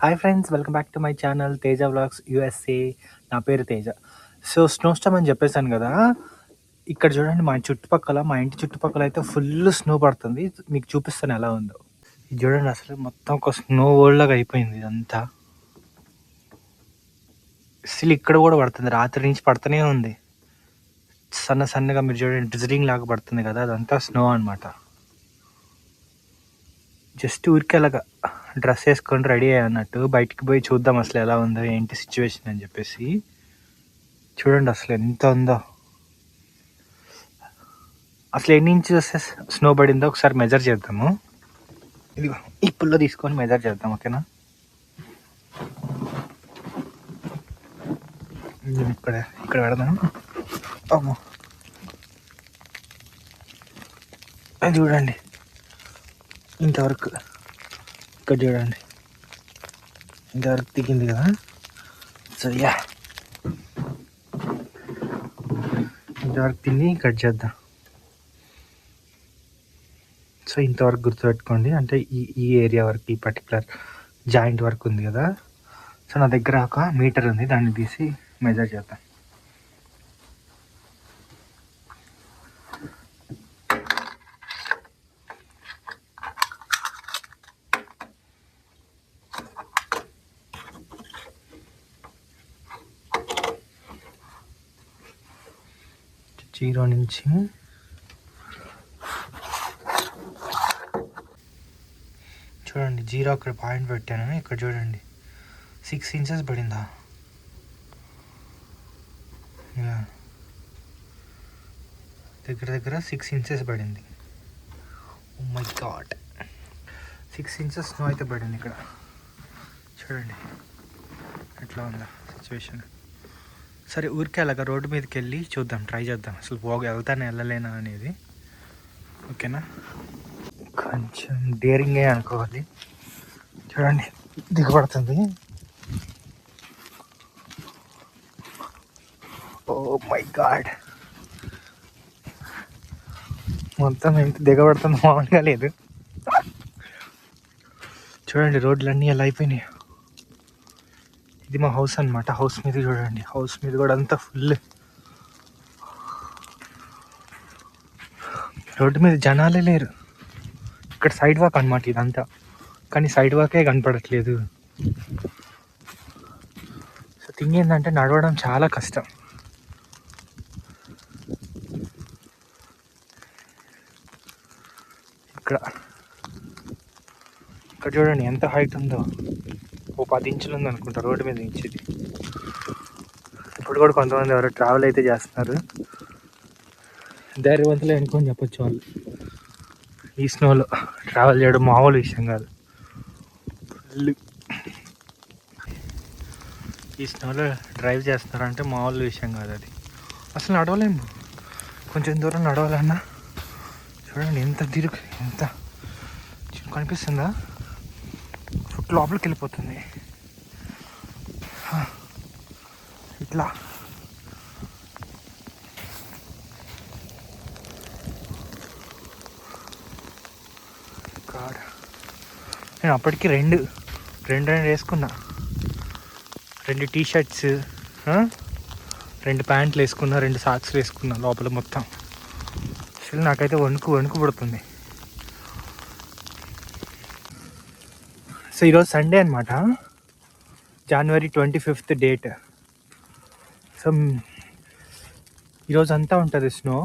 Hi friends, welcome back to my channel Teja vlogs USA. నా పేరు Teja. So snow storm అని చెప్పేసాను కదా. ఇక్కడ చూడండి, మా ఇంటి చుట్టుపక్కల అయితే ఫుల్ స్నో పడుతుంది. మీకు చూపిస్తాను ఎలా ఉందో. ఇది చూడండి, అసలు మొత్తం ఒక స్నో వరల్డ్ లాగా అయిపోయింది ఇదంతా. అసలు ఇక్కడ కూడా పడుతుంది, రాత్రి నుంచి పడుతూనే ఉంది. సన్నగా మీరు చూడండి, డ్రిజలింగ్ లాగా పడుతుంది కదా, అదంతా స్నో అనమాట. జస్ట్ ఊరికి అలాగా డ్రెస్ వేసుకొని రెడీ అన్నట్టు బయటికి పోయి చూద్దాం అసలు ఎలా ఉందో ఏంటి సిచ్యువేషన్ అని చెప్పేసి. చూడండి అసలు ఎంత ఉందో. అసలు ఎన్ని ఇంచెస్ స్నో పడిందో ఒకసారి మెజర్ చేద్దాము. ఇదిగో ఈ పుల్ల తీసుకొని మెజర్ చేద్దాం, ఓకేనా. ఇక్కడ పెడదాం. అమ్మో, అది చూడండి ఇంతవరకు. ఇక్కడ చూడండి ఇంతవరకు దిగింది కదా. సో యా, ఇంతవరకు తిని కట్ చేద్దాం. సో ఇంతవరకు గుర్తుపెట్టుకోండి, అంటే ఈ ఏరియా వరకు, ఈ పర్టికులర్ జాయింట్ వరకు ఉంది కదా. సో నా దగ్గర ఒక మీటర్ ఉంది, దాన్ని తీసి మెజర్ చేద్దాం. జీరో నుంచి చూడండి, జీరో అక్కడ పాయింట్ పెట్టాను. ఇక్కడ చూడండి 6 ఇంచెస్ పడిందా. దగ్గర 6 ఇంచెస్ పడింది. Oh my god, 6 inches snow అయితే పడింది ఇక్కడ. చూడండి ఎట్లా ఉందా సిచ్యువేషన్. సరే, ఊరికే అలాగా రోడ్డు మీదకి వెళ్ళి చూద్దాం, ట్రై చేద్దాం అసలు వెళ్తాను వెళ్ళలేనా అనేది, ఓకేనా. కొంచెం డేరింగే అనుకోవాలి. చూడండి దిగబడుతుంది. ఓ మై గాడ్, మొత్తం ఎంత దిగబడుతుంది, మామూలుగా లేదు. చూడండి రోడ్లన్నీ ఎలా అయిపోయినాయి. ఇది మా హౌస్ అనమాట. హౌస్ మీద చూడండి, హౌస్ మీద కూడా అంతా ఫుల్. రోడ్డు మీద జనాలే లేరు. ఇక్కడ సైడ్ వాక్ అనమాట ఇదంతా, కానీ సైడ్ వాకే కనపడట్లేదు. సో థింగ్ ఏంటంటే నడవడం చాలా కష్టం. ఇక్కడ చూడండి ఎంత హైట్ ఉందో. ఓ 10 ఇంచులు ఉంది అనుకుంటా రోడ్డు మీద నుంచి. ఇది ఇప్పుడు కూడా కొంతమంది ఎవరు ట్రావెల్ అయితే చేస్తున్నారు, ధైర్యవంతులే అనుకొని చెప్పొచ్చు వాళ్ళు. ఈ స్నోలో ట్రావెల్ చేయడం మామూలు విషయం కాదు. ఈ స్నోలో డ్రైవ్ చేస్తున్నారంటే మామూలు విషయం కాదు అది. అసలు నడవలేము, కొంచెం దూరం నడవాలన్నా. చూడండి ఎంత ఎంత కనిపిస్తుందా, ఫుట్ లోపలికి వెళ్ళిపోతుంది ఇట్లా. నేను అప్పటికి రెండు వేసుకున్నా, 2 టీ షర్ట్స్, 2 ప్యాంట్లు వేసుకున్నా, 2 సాక్స్లు వేసుకున్నా లోపల మొత్తం. అసలు నాకైతే వణుకు పడుతుంది. సో ఈరోజు సండే అనమాట, January 25th డేట్. సో ఈరోజు అంతా ఉంటుంది స్నో.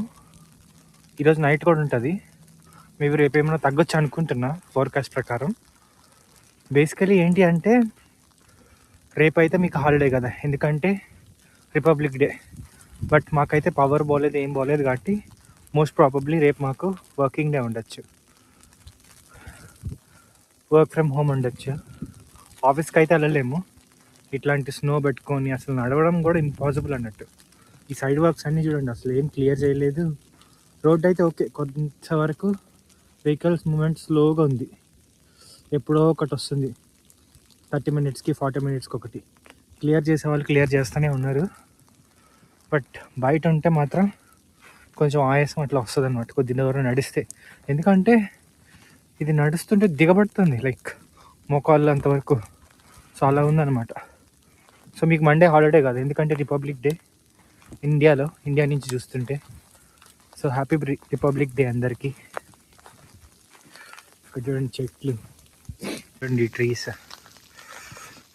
ఈరోజు నైట్ కూడా ఉంటుంది. మేబీ రేపు ఏమైనా తగ్గొచ్చు అనుకుంటున్నా ఫోర్కాస్ట్ ప్రకారం. బేసికలీ ఏంటి అంటే రేపు అయితే మీకు హాలిడే కదా, ఎందుకంటే రిపబ్లిక్ డే. బట్ మాకైతే పవర్ బాలేదు, ఏం బాలేదు కాబట్టి మోస్ట్ ప్రాబబ్లీ రేపు మాకు వర్కింగ్ డే ఉండొచ్చు, వర్క్ ఫ్రమ్ హోమ్ ఉండొచ్చు. ఆఫీస్కి అయితే వెళ్ళలేము, ఇట్లాంటి స్నో పెట్టుకొని అసలు నడవడం కూడా ఇంపాసిబుల్ అన్నట్టు. ఈ సైడ్ వర్క్స్ అన్నీ చూడండి, అసలు ఏం క్లియర్ చేయలేదు. రోడ్ అయితే ఓకే, కొంతవరకు వెహికల్స్ మూమెంట్ స్లోగా ఉంది. ఎప్పుడో ఒకటి వస్తుంది, 30 minutesకి 40 minutesకి ఒకటి. క్లియర్ చేసే వాళ్ళు క్లియర్ చేస్తూనే ఉన్నారు. బట్ బయట ఉంటే మాత్రం కొంచెం ఆయాసం అట్లా వస్తుంది అనమాట కొద్ది దూరం నడిస్తే. ఎందుకంటే ఇది నడుస్తుంటే దిగబడుతుంది, లైక్ మోకాళ్ళు అంతవరకు. సో అలా ఉందన్నమాట. సో మీకు మండే హాలిడే కాదు, ఎందుకంటే రిపబ్లిక్ డే ఇండియా నుంచి చూస్తుంటే. సో హ్యాపీ రిపబ్లిక్ డే అందరికీ. ఇక్కడ చూడండి చెట్లు, చూడండి ట్రీస్.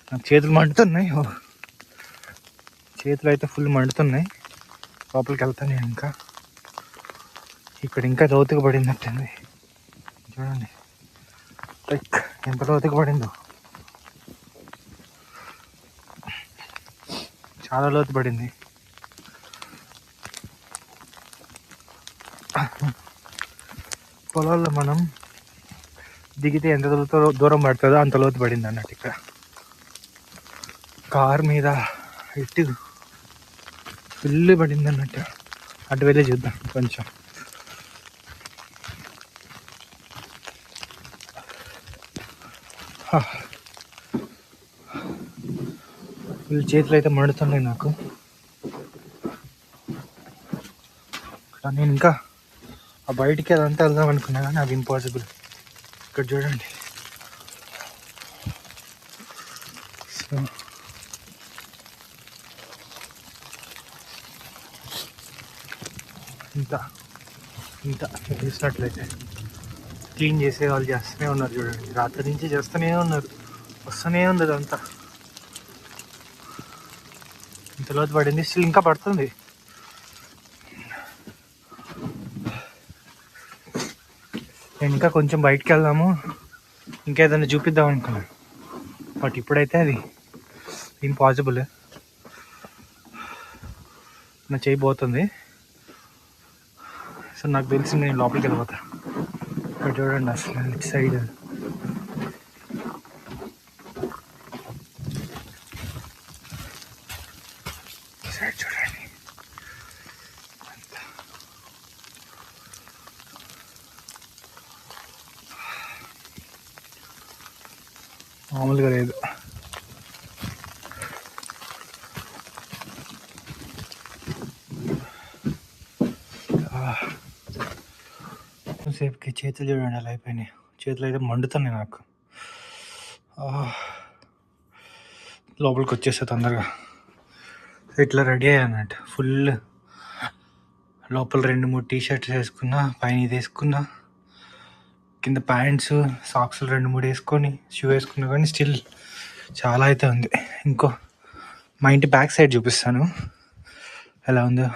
నాకు చేతులు మండుతున్నాయి, చేతులు అయితే ఫుల్ మండుతున్నాయి. లోపలికి వెళ్తాను నేను. ఇక్కడ ఇంకా లోతుకు పడినట్టుంది, చూడండి లైక్ ఎంత లోతుకు పడిందో, చాలా లోతు పడింది. పొలాల్లో మనం దిగితే ఎంత దూరం పడుతుందో అంత లోతు పడింది అన్నట్టు. ఇక్కడ కార్ మీద ఇటు ఫుల్ పడింది అన్నట్టు. అటు వెళ్ళి చూద్దాం కొంచెం. ఫుల్ చేతులు అయితే మండుతున్నాయి నాకు. నేను ఇంకా ఆ బయటికి అదంతా వెళ్దాం అనుకున్నా కానీ అది ఇంపాసిబుల్. ఇక్కడ చూడండి, సో ఇంత చూసినట్లయితే క్లీన్ చేసే వాళ్ళు చేస్తూనే ఉన్నారు. చూడండి రాత్రి నుంచి చేస్తూనే ఉన్నారు, వస్తూనే ఉంది అదంతా. ఇంత లోతు పడింది, స్టిల్ ఇంకా పడుతుంది. నేను ఇంకా కొంచెం బయటికి వెళ్దాము, ఇంకా ఏదైనా చూపిద్దాం అనుకున్నాను, బట్ ఇప్పుడైతే అది ఇంపాసిబుల్. నా చేయబోతుంది. సో నాకు తెలిసి నేను లోపలికి వెళ్ళిపోతా. ఇక్కడ చూడండి అసలు ఇటు సైడ్ చూడండి, మామూలుగా లేదు. సేపుకి చేతులు చూడండి అలా అయిపోయినాయి. చేతులు అయితే మండుతున్నాయి నాకు. లోపలికి వచ్చేస్తా తొందరగా. ఇట్లా రెడీ అయ్యానంట ఫుల్. లోపల 2-3 టీ-షర్ట్స్ వేసుకున్నా, పైన ఇది వేసుకున్నా, కింద ప్యాంట్స్ సాక్స్లు 2-3 వేసుకొని షూ వేసుకున్నా, కానీ స్టిల్ చాలా అయితే ఉంది. ఇంకో మా ఇంటి బ్యాక్ సైడ్ చూపిస్తాను ఎలా ఉందో.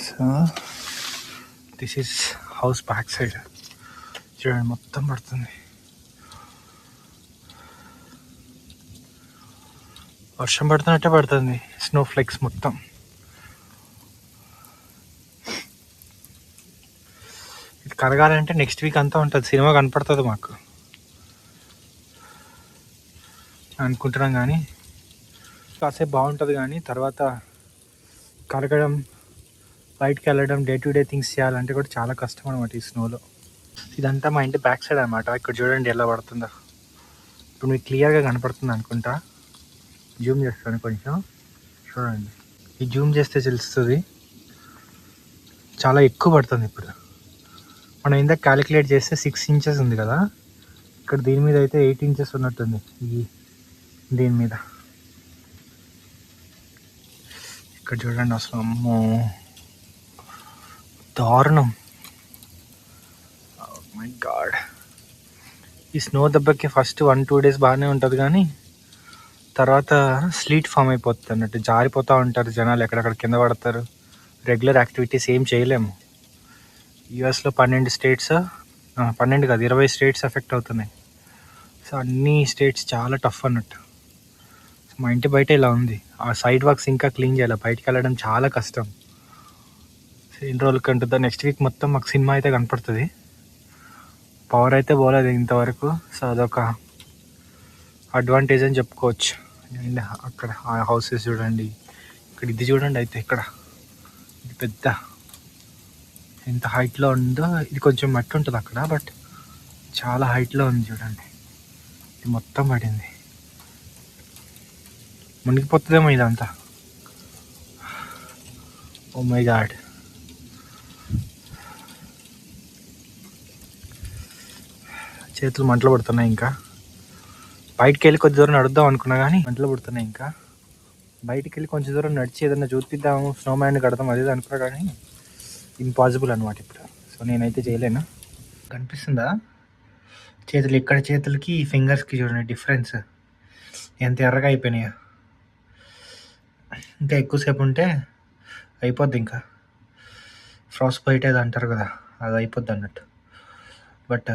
So this is house back side. చూడండి మొత్తం పడుతుంది, వర్షం పడుతున్నట్టే పడుతుంది, స్నో ఫ్లేక్స్ మొత్తం. ఇది కరగాలంటే నెక్స్ట్ వీక్ అంతా ఉంటుంది, సినిమా కనపడుతుంది మాకు అనుకుంటున్నాం. కానీ కాసేపు బాగుంటుంది, కానీ తర్వాత కరగడం, బయటికి వెళ్ళడం, డే టు డే థింగ్స్ చేయాలంటే కూడా చాలా కష్టం అనమాట ఈ స్నోలో. ఇదంతా మా ఇంటి బ్యాక్ సైడ్ అనమాట. ఇక్కడ చూడండి ఎలా పడుతుందో. ఇప్పుడు మీకు క్లియర్గా కనపడుతుంది అనుకుంటా. జూమ్ చేస్తాను కొంచెం, చూడండి. ఈ జూమ్ చేస్తే తెలుస్తుంది, చాలా ఎక్కువ పడుతుంది. ఇప్పుడు మనం ఇందాక క్యాలిక్యులేట్ చేస్తే 6 ఇంచెస్ ఉంది కదా, ఇక్కడ దీని మీద అయితే 8 ఇంచెస్ ఉన్నట్టుంది. దీని మీద ఇక్కడ చూడండి అసలు అమ్మో దారుణం. My God. ఈ స్నో దెబ్బకి ఫస్ట్ 1-2 డేస్ బాగానే ఉంటుంది, కానీ తర్వాత స్లీట్ ఫామ్ అయిపోతుంది అన్నట్టు. జారిపోతూ ఉంటారు జనాలు, ఎక్కడెక్కడ కింద పడతారు. రెగ్యులర్ యాక్టివిటీస్ ఏం చేయలేము. యూఎస్లో 12 స్టేట్స్, 12 కాదు 20 స్టేట్స్ ఎఫెక్ట్ అవుతున్నాయి. సో అన్ని స్టేట్స్ చాలా టఫ్ అన్నట్టు. మా ఇంటి బయట ఇలా ఉంది. ఆ సైడ్ వాక్స్ ఇంకా క్లీన్ చేయాలి, బయటికి వెళ్ళడం చాలా కష్టం. ఎన్ని రోజులకి ఉంటుందో, నెక్స్ట్ వీక్ మొత్తం మాకు సినిమా అయితే కనపడుతుంది. పవర్ అయితే పోలేదు ఇంతవరకు, సో అదొక అడ్వాంటేజ్ అని చెప్పుకోవచ్చు. అండ్ అక్కడ ఆ హౌసెస్ చూడండి, ఇక్కడ ఇది చూడండి. అయితే ఇక్కడ ఇది పెద్ద ఎంత హైట్లో ఉందో, ఇది కొంచెం మట్టి ఉంటుంది అక్కడ, బట్ చాలా హైట్లో ఉంది చూడండి. ఇది మొత్తం పడింది, మునిగిపోతుందేమో ఇదంతా. Oh my god. చేతులు మంటలు పడుతున్నాయి. ఇంకా బయటికి వెళ్ళి కొద్ది దూరం నడుద్దాం అనుకున్నా కానీ మంటలు పడుతున్నాయి. ఇంకా బయటికి వెళ్ళి కొంచెం దూరం నడిచి ఏదైనా చూపిద్దాము, స్నో మ్యాన్ కడదాం అది అనుకున్నా కానీ ఇంపాసిబుల్ అనమాట ఇప్పుడు. సో నేనైతే చేయలేను. కనిపిస్తుందా చేతులు? ఇక్కడ చేతులకి ఫింగర్స్కి చూడండి డిఫరెన్స్ ఎంత ఎర్రగా అయిపోయినాయో. ఇంకా ఎక్కువసేపు ఉంటే అయిపోద్ది. ఇంకా ఫ్రాస్ట్ బైట్ అది అంటారు కదా, అది అయిపోద్ది అన్నట్టు. బట్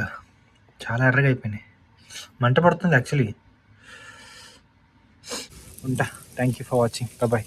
చాలా ఎర్రగా అయిపోయినాయి, మంట పడుతుంది యాక్చువల్లీ. ఉంటా. Thank you for watching. Bye.